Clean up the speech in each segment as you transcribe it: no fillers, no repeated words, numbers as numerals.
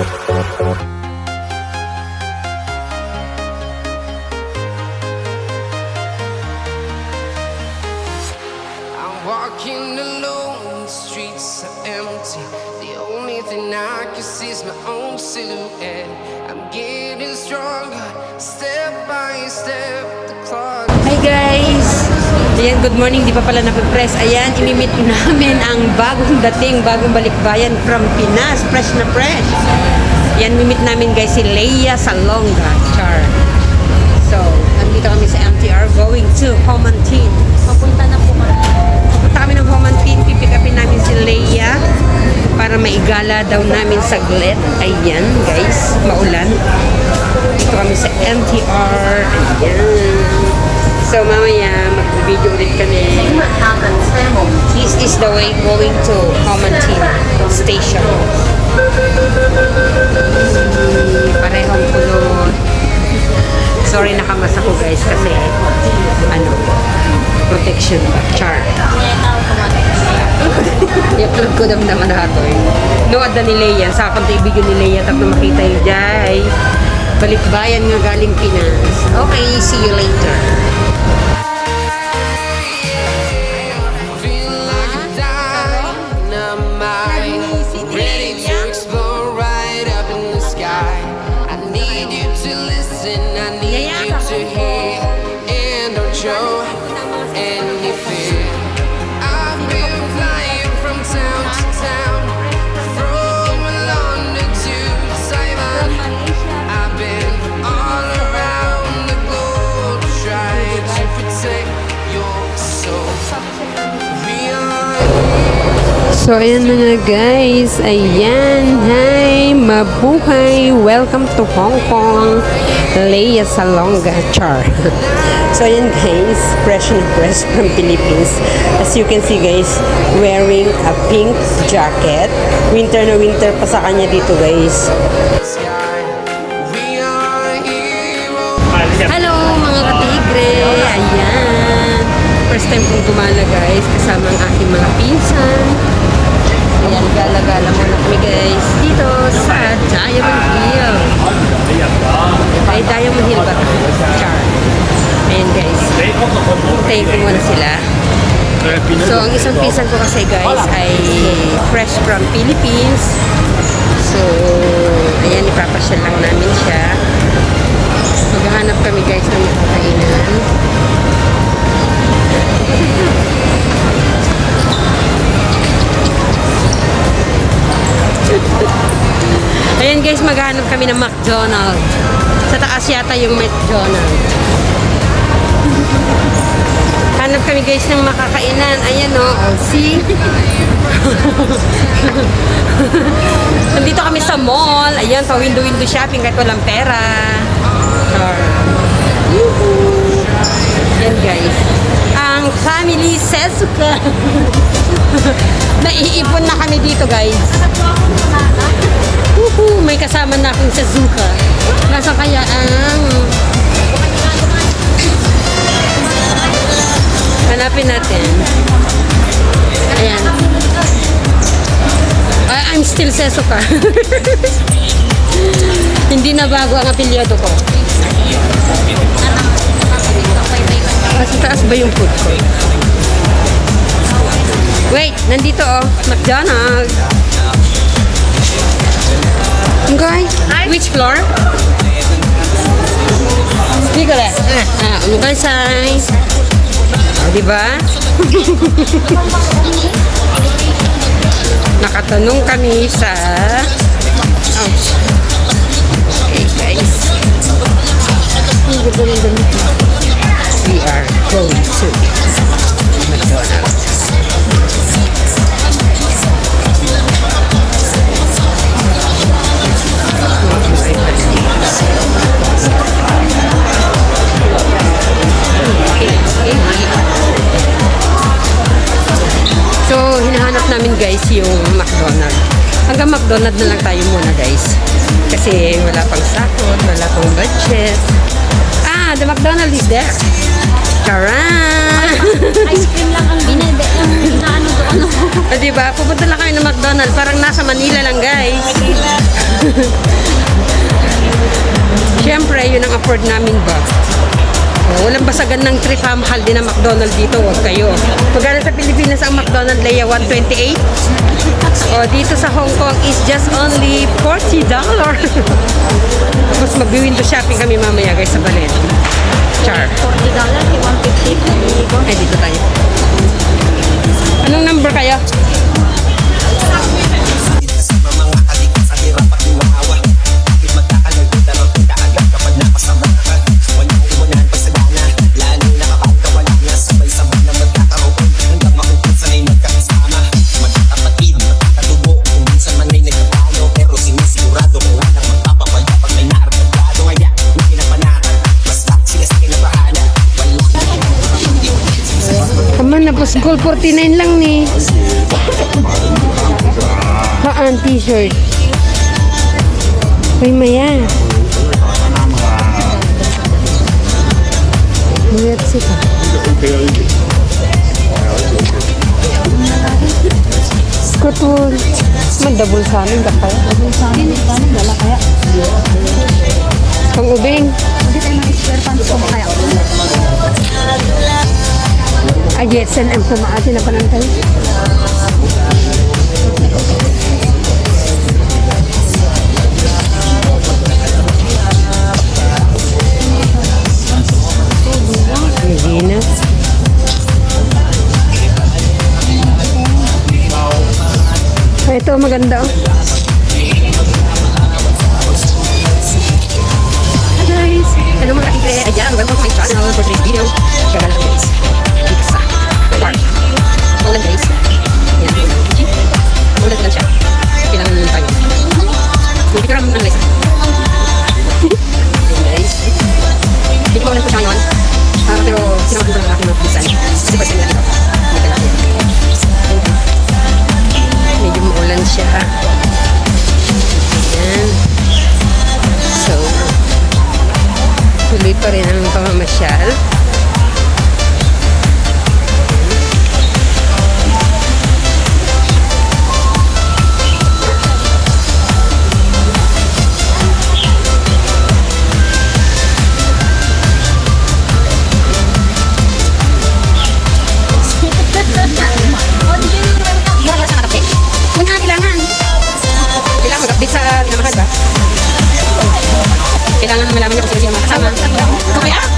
Walking alone, the streets are empty. The only thing I can see is my own silhouette. I'm getting stronger, step by step. The clock. Hi guys! Ayan, good morning. Di pa pala napipress. Ayan, imimit namin ang bagong dating, bagong balikbayan from Pinas. Fresh na fresh. Ayan, mimit namin guys si Leia Salonga. Char. So, nandito kami sa MTR going to Homantin. Papunta na po kami. Papunta kami ng Homantin. Pipick upin namin si Leia para maigala daw namin saglit. Ayan guys, maulan. Dito kami sa MTR. Ayan. So mamaya mag-video ulit kami. This is the way going to Homantin Station. Parehong kulot. Sorry, nakamas ako guys kasi ano, protection ba? Char. I-upload ko naman na ito eh. Nood na ni Leia. Sa akong ibigyo ni Leia tapos makita yung jay. Balikbayan nga galing Pinas. Okay, see you later. Show any fear. I've been flying from town to town, from London to Taiwan. I've been all around the globe trying to protect your soul. We are. So ayan na nga guys. Ayan. Hi, mabuhay. Welcome to Hong Kong. Leia Salonga. Char. So ayan guys, fresh and fresh from Philippines. As you can see guys, wearing a pink jacket. Winter na winter pa sa kanya dito guys. Hello mga katigre! Ayan. First time kong gumala guys, kasama ang aking mga pinsan. Ayan, gala-gala muna kami guys dito sa Diamond Hill. Ay, Diamond Hill ba? Char. Ayan guys, hintayin ko muna sila. So ang isang pinsan ko kasi guys ay fresh from Philippines. So ayan, ipapasyal lang namin siya. Maghahanap kami guys ng makakainan. Ayan guys, maghahanap kami ng McDonald's. Sa taas yata yung McDonald's. Hanap kami guys ng makakainan. Ayan o. Oh, see? Nandito kami sa mall. Ayan, pa window-window shopping kahit walang pera. Ayan guys. Ang family Sesuka. Naiipon na kami dito guys. May kasama na akong Sesuka. Nasa kaya ang... Hanapin natin. Ayan. I'm still Sesuka. Hindi na bago ang apelyido ko. Mas taas ba yung food ko? Wait, nandito oh. McDonald's. Okay. Which floor? Dito lang. Okay, size. Diba? Nakatanong kami sa okay guys, we are going to McDonald's. So, hinahanap namin guys yung McDonald's. Hanggang McDonald's na lang tayo muna guys. Kasi wala pang sakot, wala pang budget. Ah, the McDonald's is there. Charan! Ice cream lang ang binebe ang inaano doon. O diba, pupunta lang kayo ng McDonald's. Parang nasa Manila lang, guys. Siyempre, yun ang afford namin ba. Walang basagan ng trip, ha. Mahal din ang McDonald's dito. Huwag kayo. Magkano sa Pilipinas ang McDonald's, Leia? 128? O, dito sa Hong Kong is just only $40. Tapos mag-window shopping kami mamaya, guys, sa Balen. Char. $40, 150. Ay, dito tayo. Anong number kaya? Kaman na po, school 49 lang ni. Haan, t-shirt. Uy, maya. Muyat sika. Kutul. Mandabul sa amin ka kaya? Double sa amin, dala kaya. Pang-ubing. Hindi tayo mag-square pants kung kaya. Ay, yes, and pumaati na panantay. Hindi na. Ay, ito maganda, oh. Hi guys! Hello mga kakikre! Ayan, welcome to my channel for today's video. Gagala guys. Dito sa park. Ulan guys. Ayan, ulan lang siya. Kailangan naman tayo. Magpipira mo ng Liza. Ayan guys. Hindi ko ulan po siya ngayon. Pero sinamag ko lang aking mga pisan. Kasi pa sila dito. Hindi ka lang. Medyo maulan siya. Ayan. So, tuloy pa rin ang pamamasyal. Kailangan mag-update sa pinamahal ba? Kailangan malaman niyo kung sino siya makasama. Okay ah!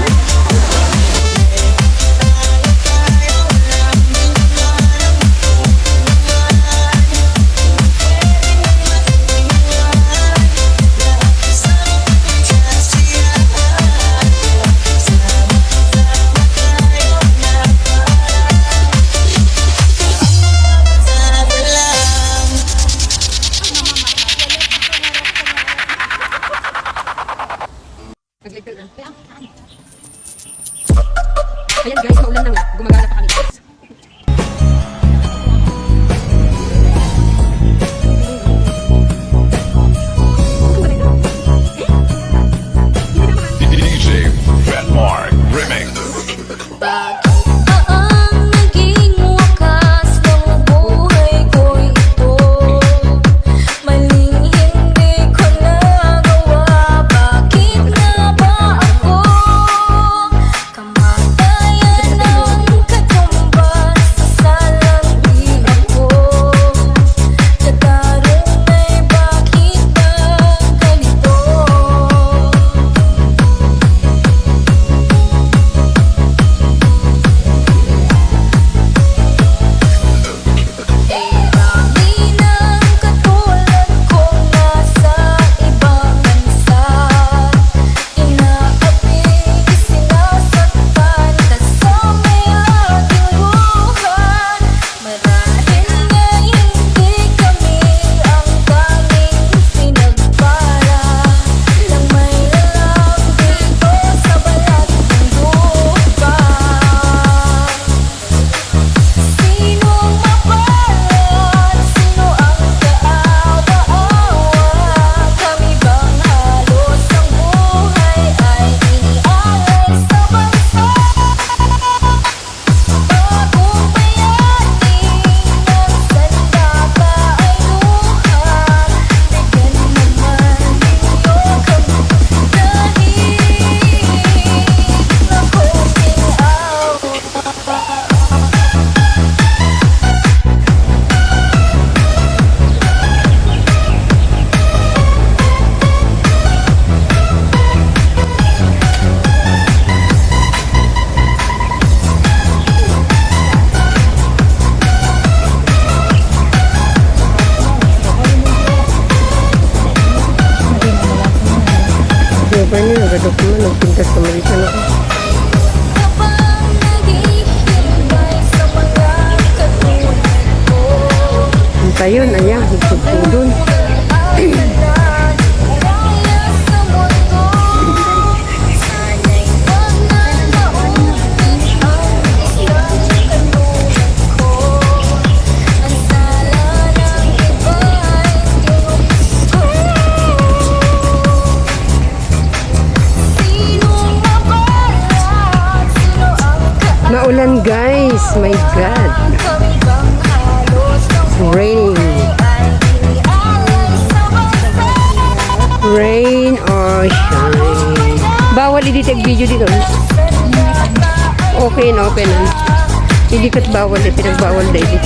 Ayan guys, maulan na nga. Gumagala pa kami guys. DJ Fatmark Remix. Ang naging wakas ng buhay ko ito. Maling hindi ko nagawa. Bakit nga ba ako? Kamatayan ng Pwede na, gadok mo. Nagpintas ka malitan ako. Kapag naghihintay sa mga katulad ko, Tayon, ayan. Nagpudon. ang lahat kaya sa mundo. Sana'y wag na maulit ang isang katulad ko. Ang sala ng iba'y Diyos ko. Sinong mapalat? Sino ang Maulan guys. My God. kami bang halos ng Raining. ay inialay sa bansa? Rain or shine. Bawal i-detect video dito. Okay na, open na. Hindi ka't bawal eh. Pinagbawal na edit.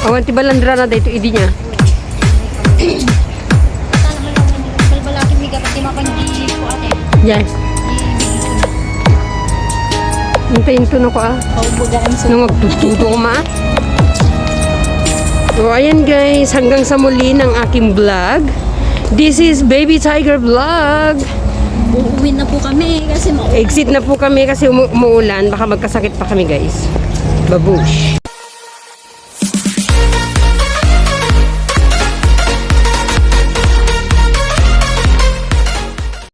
Awan ti balandra na dito idi niya. Balbalaki mi gapat mapandi ko ate. Yan. Hintayin to na ko ah. Paubugaan sa Nung magtututo ko ma. So ayan guys, hanggang sa muli ng aking vlog. This is Baby Tiger Vlog. uuwi na po kami kasi Exit na po kami kasi umuulan. Baka magkasakit pa kami guys. Babush.